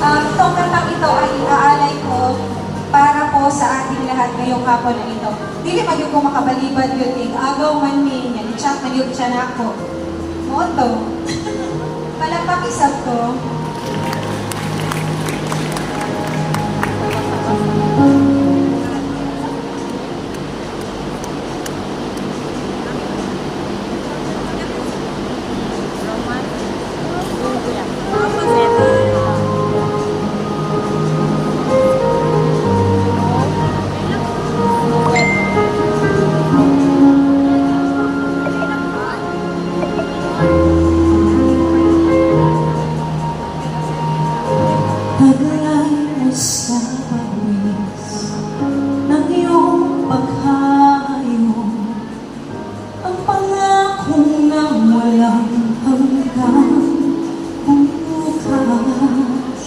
Itong kantang ito ay aalay ko para po sa ating lahat ngayong hapon na ito. Dili man yung kung makabalibad yun eh. Agaw man ni, yan, chat man yun siya na ako. Moto. Palapakisap ko. Taglay mo sa pawis ng iyong paghahayo, ang pangakong na walang hanggang bukas.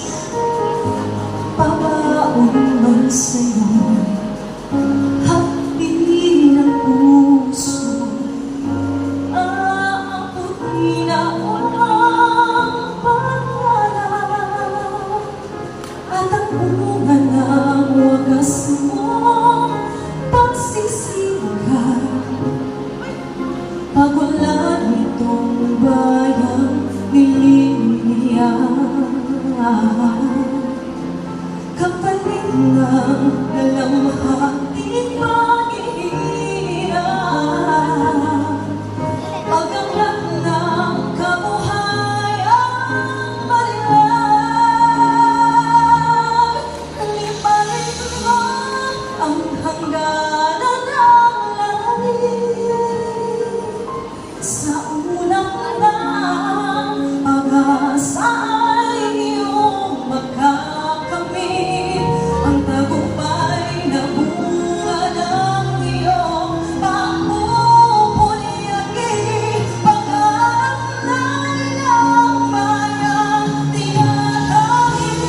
Pabaon man sa'yo, hapdi ng puso, aabutin na ang pangarap at ang bunga ng wagas mo pagsisikap. Pagulan itong bayang nililiyan, kapalit ng dalamhating paghihirap, paganglat ng kabuhayang marilag. Lipalit mo ang hangganan ng langit sa unang ng pag-asa ay iyong makakamit ang tagumpay na bunga ng iyong pagpupuliyagi. Pangarap na ilang bayang tinatangin.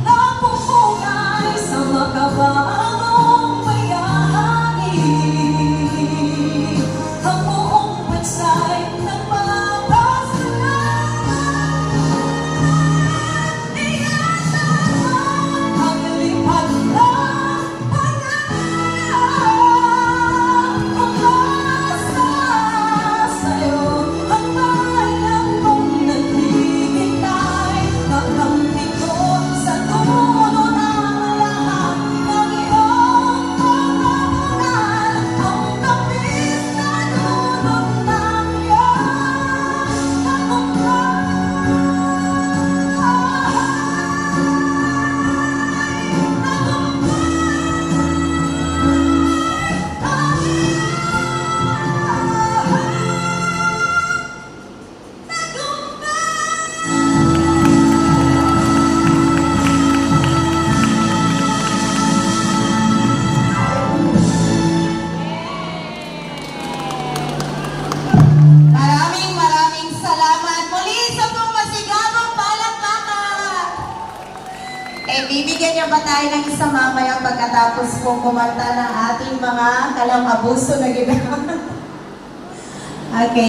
Napupugay sa makabagong bayani, ang buong bansa'y nagpapasalamat. Ingatan ang lipad ng pangarap, pag-asa sa'yo ang bayan kong naghihintay. Kakampi ko sa dulo ng lahat ng iyong pagkabunan, ang tamis na dulot ng iyong tagumpay. Maraming salamat muli sa pong masigabong palakpakan. Bibigyan niyo ba tayo ng isa mamaya pagkatapos po kumanta ng ating mga kalang abuso na ginawa? Okay.